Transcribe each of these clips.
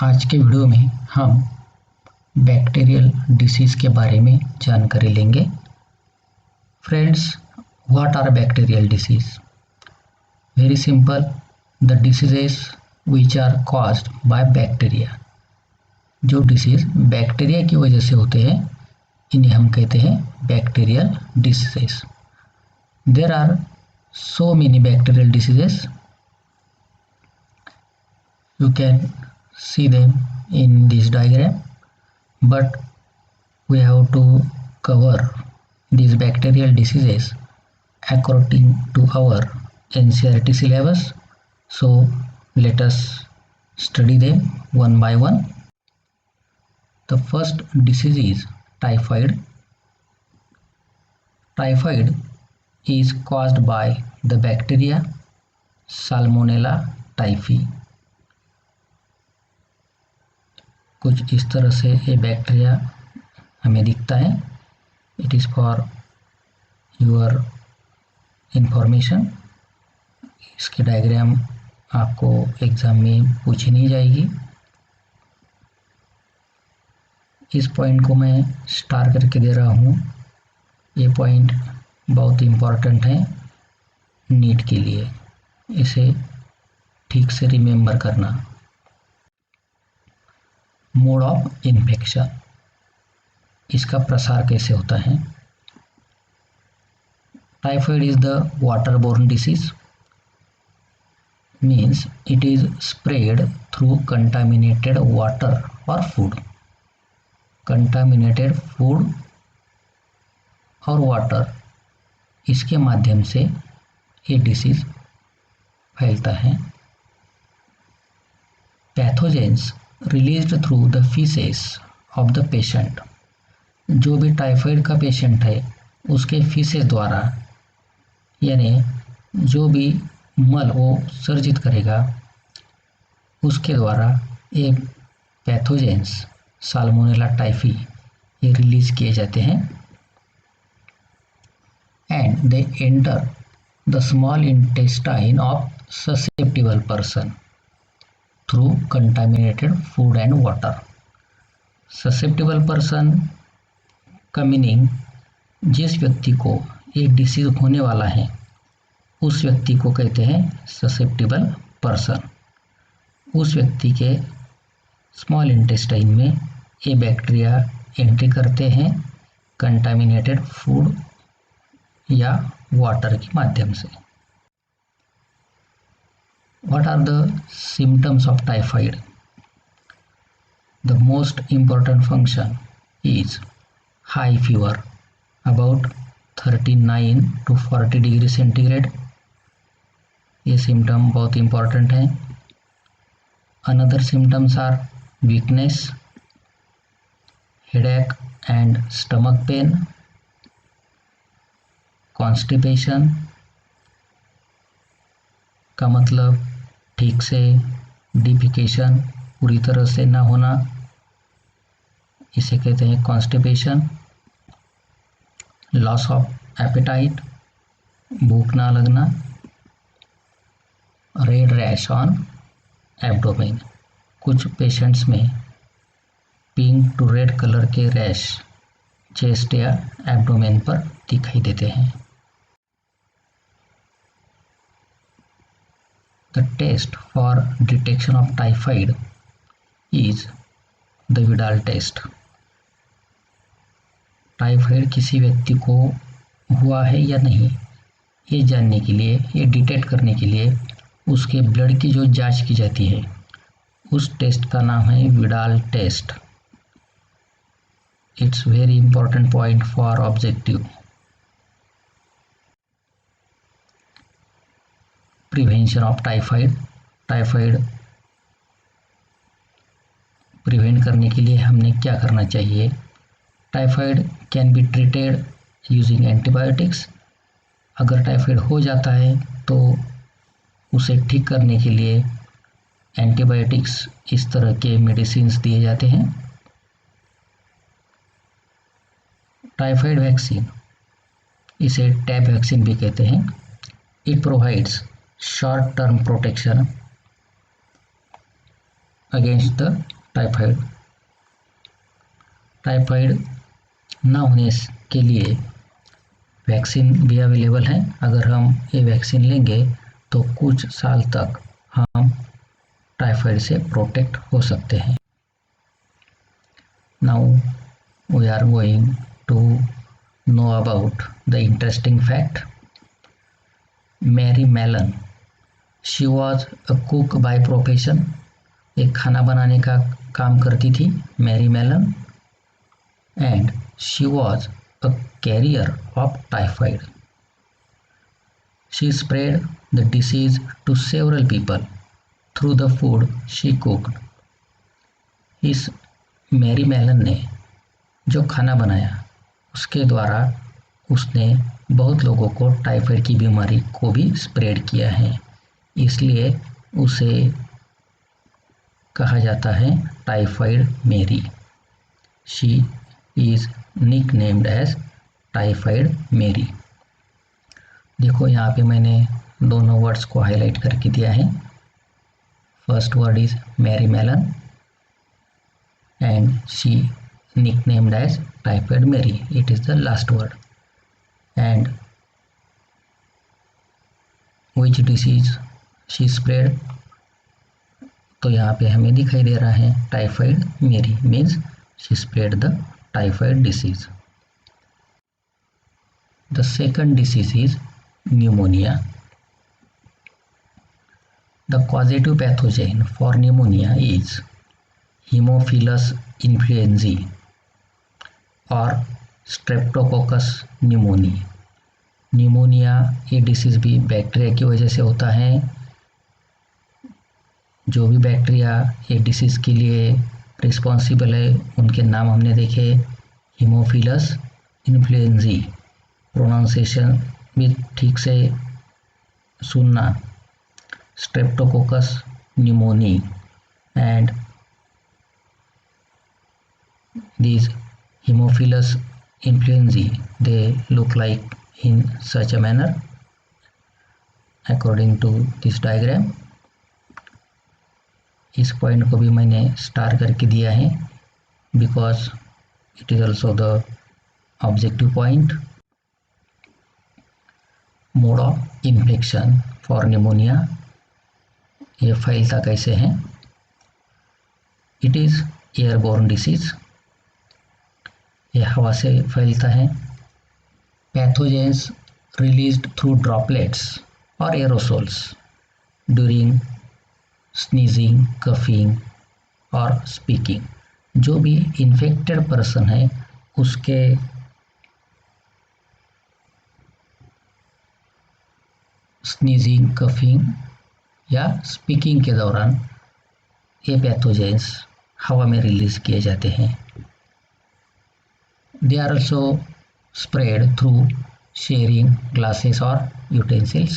आज के वीडियो में हम बैक्टीरियल डिसीज़ के बारे में जानकारी लेंगे। Friends, what are bacterial disease? Very simple, the diseases which are caused by bacteria. जो डिसीज़ बैक्टीरिया की वजह से होते हैं इन्हें हम कहते हैं bacterial diseases. There are so many bacterial diseases. You can see them in this diagram, but we have to cover these bacterial diseases according to our NCERT syllabus. So let us study them one by one. The first disease is typhoid. Typhoid is caused by the bacteria Salmonella typhi. कुछ इस तरह से ये bacteria हमें दिखता है। It is for your information. इसकी diagram आपको एग्ज़ाम में पूछी नहीं जाएगी। इस पॉइंट को मैं स्टार करके दे रहा हूँ। ये पॉइंट बहुत इम्पोर्टेंट है नीट के लिए, इसे ठीक से रिमेम्बर करना। मोड ऑफ इन्फेक्शन, इसका प्रसार कैसे होता है? Typhoid is the waterborne disease, means it is spread through contaminated water और फूड। कंटामिनेटेड फूड और वाटर, इसके माध्यम से ये डिसीज फैलता है। Pathogens released through the faeces of the patient, जो भी टाइफाइड का पेशेंट है उसके फीसेस द्वारा, यानी जो भी मल वो सर्जित करेगा उसके द्वारा ये पैथोजेंस साल्मोनेला टाइफी ये रिलीज किए जाते हैं। And they enter the small intestine of susceptible person through contaminated food and water. Susceptible person का मीनिंग जिस व्यक्ति को ये डिसीज होने वाला है उस व्यक्ति को कहते हैं ससेप्टिबल पर्सन। उस व्यक्ति के स्मॉल इंटेस्टाइन में ये बैक्टीरिया एंट्री करते हैं कंटामिनेटेड फूड या वाटर के माध्यम से। What are the symptoms of typhoid? The most important function is high fever, about 39 to 40 degree centigrade. ये सिम्टम बहुत इम्पॉर्टेंट हैं। Another symptoms are weakness, headache and stomach pain, constipation का मतलब ठीक से डिफिकेशन पूरी तरह से ना होना, इसे कहते हैं कॉन्स्टिपेशन। लॉस ऑफ एपेटाइट, भूख ना लगना। रेड रैश ऑन एब्डोमेन, कुछ पेशेंट्स में पिंक टू रेड कलर के रैश चेस्ट या एब्डोमेन पर दिखाई देते हैं। The test for detection of typhoid is the Vidal test. Typhoid किसी व्यक्ति को हुआ है या नहीं ये जानने के लिए, ये डिटेक्ट करने के लिए उसके ब्लड की जो जांच की जाती है उस टेस्ट का नाम है Widal test. It's very important point for objective. Prevention of typhoid, typhoid prevent करने के लिए हमने क्या करना चाहिए? Typhoid can be treated using antibiotics. अगर टाइफाइड हो जाता है तो उसे ठीक करने के लिए एंटीबायोटिक्स इस तरह के मेडिसिन्स दिए जाते हैं। टाइफाइड वैक्सीन, इसे टैब वैक्सीन भी कहते हैं। It provides short term protection against the typhoid. Typhoid ना होने के लिए वैक्सीन भी अवेलेबल है। अगर हम ये वैक्सीन लेंगे तो कुछ साल तक हम टाइफाइड से प्रोटेक्ट हो सकते हैं। Now we are going to know about the interesting fact. Mary Mallon, she was a cook by profession. एक खाना बनाने का काम करती थी Mary Mallon. And she was a carrier of typhoid. She spread the disease to several people through the food she cooked. इस Mary Mallon ने जो खाना बनाया उसके द्वारा उसने बहुत लोगों को टाइफाइड की बीमारी को भी स्प्रेड किया है, इसलिए उसे कहा जाता है typhoid Mary. She is nicknamed as typhoid Mary. देखो यहाँ पे मैंने दोनों वर्ड्स को हाईलाइट करके दिया है। First word is Mary Mallon and she nicknamed as typhoid Mary. It is the last word. And which disease she spread? तो यहाँ पे हमें दिखाई दे रहा है टाइफाइड मेरी means she spread the typhoid disease. The second disease is pneumonia. The causative pathogen for pneumonia is Haemophilus influenzae और Streptococcus pneumoniae. Pneumonia ये डिसीज़ भी बैक्टीरिया की वजह से होता है। जो भी बैक्टीरिया ये डिसीज़ के लिए रिस्पॉन्सिबल है उनके नाम हमने देखे। हीमोफिलस इन्फ्लुएंजी, प्रोनाउंसिएशन भी ठीक से सुनना, Streptococcus pneumoniae and these Haemophilus influenzae, they look like in such a manner according to this diagram. इस पॉइंट को भी मैंने स्टार करके दिया है because it is also the objective point. Mode of infection for pneumonia, ये फैलता कैसे है? इट इज एयरबोर्न डिसीज, ये हवा से फैलता है। पैथोजेंस रिलीज्ड थ्रू ड्रॉपलेट्स और एरोसोल्स ड्यूरिंग स्नीजिंग, कफिंग और स्पीकिंग। जो भी इन्फेक्टेड पर्सन है उसके स्नीजिंग, कफिंग या स्पीकिंग के दौरान ये पैथोजेंस हवा में रिलीज किए जाते हैं। They are also spread through sharing glasses or utensils.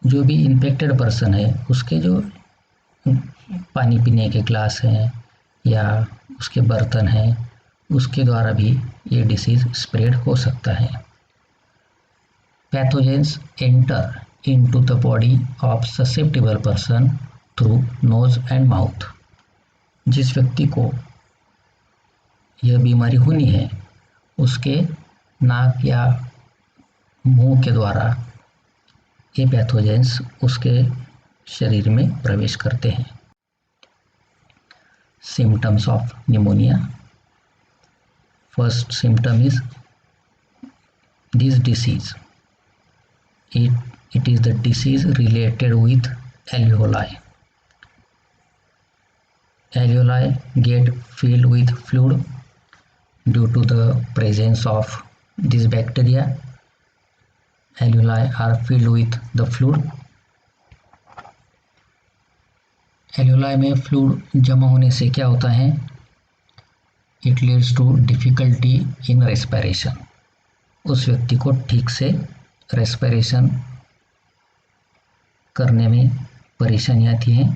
जो भी इन्फेक्टेड पर्सन है उसके जो पानी पीने के ग्लास हैं या उसके बर्तन हैं उसके द्वारा भी ये डिसीज स्प्रेड हो सकता है। Pathogens enter into the body of susceptible person through nose and mouth. जिस व्यक्ति को यह बीमारी होनी है उसके नाक या मुंह के द्वारा ये पैथोजेंस उसके शरीर में प्रवेश करते हैं। Symptoms of pneumonia. First symptom is this disease, it is the disease related with alveoli. Alveoli get filled with fluid due to the presence of this bacteria. Alveoli are filled with the fluid. Alveoli में fluid जमा होने से क्या होता है? It leads to difficulty in respiration. उस व्यक्ति को ठीक से रेस्पिरेशन करने में परेशानी आती है।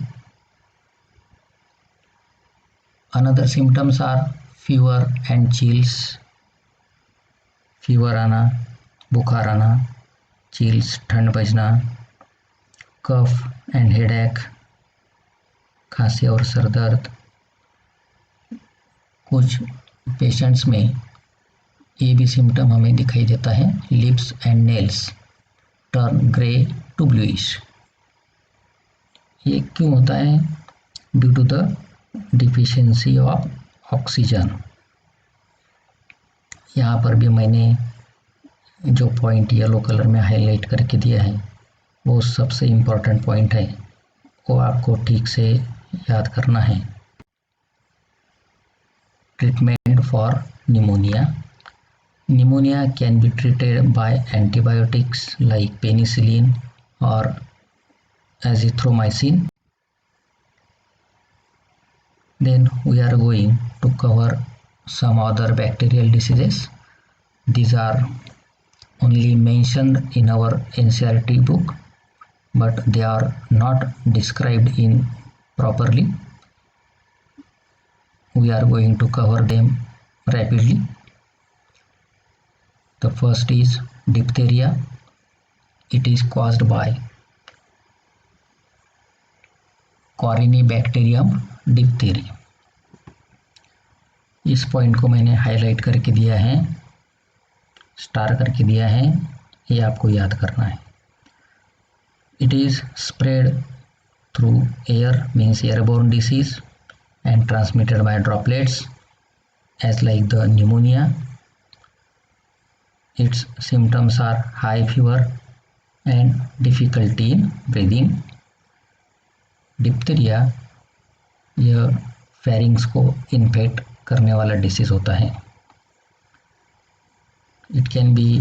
Another symptoms are fever and chills. Fever आना, बुखार आना, चिल्स ठंड बजना, कफ एंड हेडेक, खांसी और सर दर्द। कुछ पेशेंट्स में ये भी सिम्टम हमें दिखाई देता है, lips and nails turn grey to bluish. ये क्यों होता है? Due to the deficiency of oxygen. यहाँ पर भी मैंने जो पॉइंट येलो कलर में हाईलाइट करके दिया है वो सबसे इम्पोर्टेंट पॉइंट है, वो आपको ठीक से याद करना है। Treatment for pneumonia. Pneumonia can be treated by antibiotics like penicillin or azithromycin. Then we are going to cover some other bacterial diseases. These are only mentioned in our NCERT book, but they are not described in properly. We are going to cover them rapidly. The first is diphtheria. It is caused by Corynebacterium diphtheria. इस point को मैंने highlight करके दिया है, star करके दिया है, ये आपको याद करना है। It is spread through air, means airborne disease, and transmitted by droplets as like the pneumonia. Its symptoms are high fever and difficulty in breathing. Diphtheria यह फेरिंग्स को इन्फेक्ट करने वाला डिसीज होता है। It can be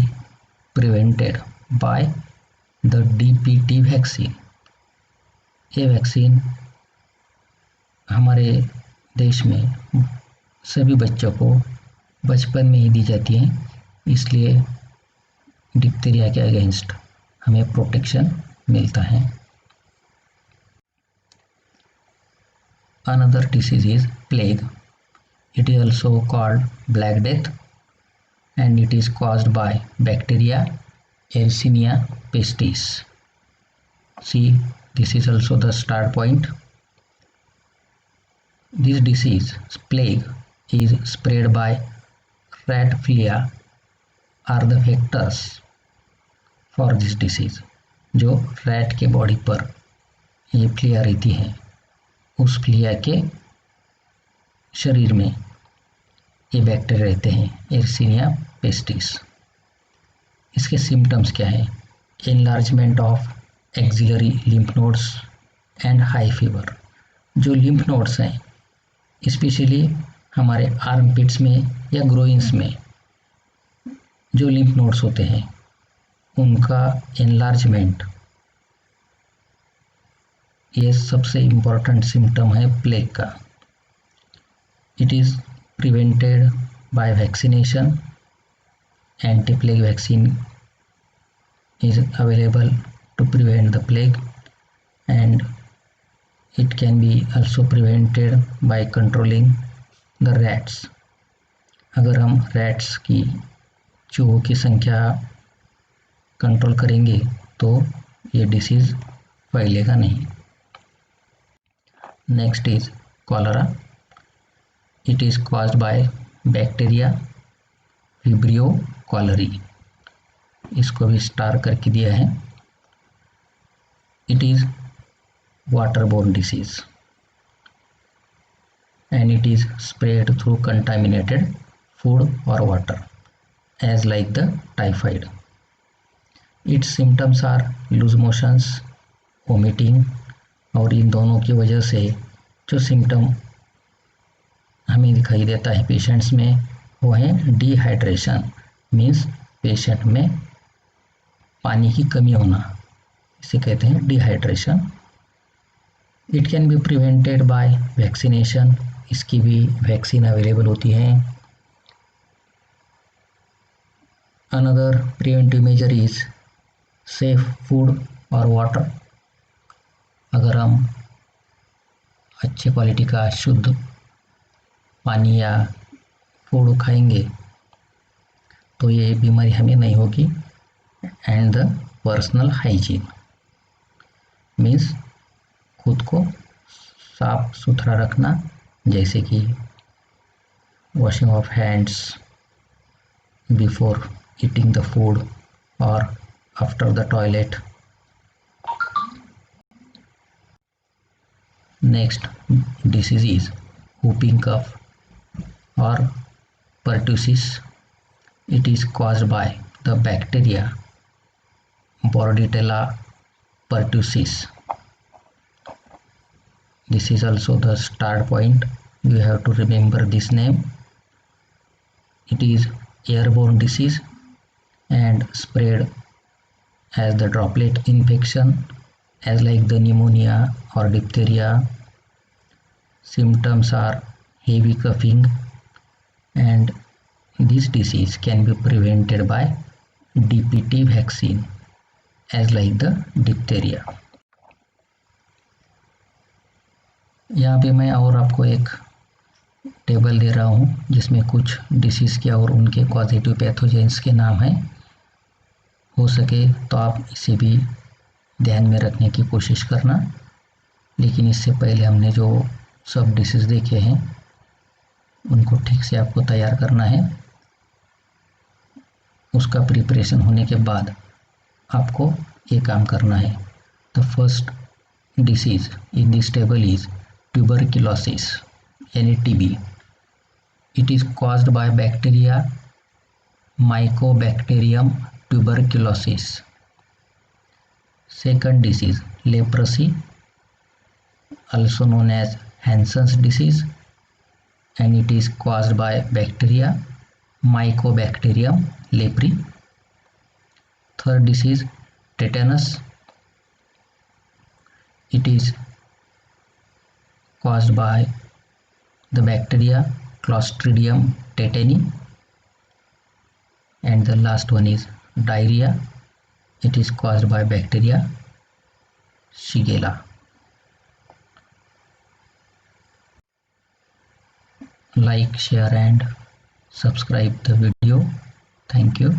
prevented by the DPT vaccine. ये vaccine हमारे देश में सभी बच्चों को बचपन में ही दी जाती है, इसलिए डिप्थीरिया के अगेंस्ट हमें प्रोटेक्शन मिलता है। Another disease is plague. It is also called Black Death and it is caused by bacteria Yersinia pestis. See, this is also the start point. This disease, plague, is spread by rat flea are the vectors for this disease. जो rat के body पर ये फ्लिया रहती है, उस फ्लिया के शरीर में ये बैक्टीरिया रहते हैं, एर्सिनिया पेस्टिस। इसके सिम्टम्स क्या है? Enlargement of axillary lymph nodes and high fever. जो लिम्फ नोड्स हैं, स्पेशली हमारे आर्मपिट्स में या ग्रोइंस में जो लिम्फ नोड्स होते हैं, उनका एनलार्जमेंट, ये सबसे इम्पॉर्टेंट सिम्टम है प्लेग का। It is prevented by vaccination. Anti plague vaccine is available to prevent the plague and it can be also prevented by controlling the rats. अगर हम रैट्स की, चूहों की संख्या कंट्रोल करेंगे तो ये डिसीज़ फैलेगा नहीं। Next is cholera. It is caused by bacteria Vibrio cholerae. इसको भी स्टार करके दिया है। It is waterborne disease and it is spread through contaminated food or water as like the typhoid. Its symptoms are loose motions, vomiting, और इन दोनों की वजह से जो सिम्टम हमें दिखाई देता है पेशेंट्स में, वो है डिहाइड्रेशन, मीन्स पेशेंट में पानी की कमी होना, इसे कहते हैं dehydration. It can be prevented by vaccination. इसकी भी वैक्सीन अवेलेबल होती है। Another preventive measure is safe food और वाटर। अगर हम अच्छे क्वालिटी का शुद्ध पानी या फूड खाएंगे तो ये बीमारी हमें नहीं होगी। And the personal hygiene means खुद को साफ सुथरा रखना, जैसे कि washing of hands before eating the food और after the toilet. Next disease is whooping cough or pertussis. It is caused by the bacteria Bordetella pertussis. This is also the start point. You have to remember this name. It is airborne disease and spread as the droplet infection, as like the pneumonia or diphtheria. Symptoms are heavy coughing, and this disease can be prevented by DPT vaccine, as like the diphtheria. यहाँ पे मैं और आपको एक table दे रहा हूँ जिसमें कुछ डिसीज़ के और उनके कॉजेटिव पैथोजेंस के नाम हैं। हो सके तो आप इसे भी ध्यान में रखने की कोशिश करना। लेकिन इससे पहले हमने जो सब डिसीज़ देखे हैं उनको ठीक से आपको तैयार करना है। उसका प्रिपरेशन होने के बाद आपको ये काम करना है। The first disease in this table is tuberculosis, यानी TB. It is caused by bacteria Mycobacterium tuberculosis. Second disease, leprosy, also known as Hansen's disease, and it is caused by bacteria Mycobacterium leprae. Third disease, tetanus. It is caused by the bacteria Clostridium tetani. And the last one is diarrhea. It is caused by bacteria Shigella. Like, share and subscribe the video. Thank you.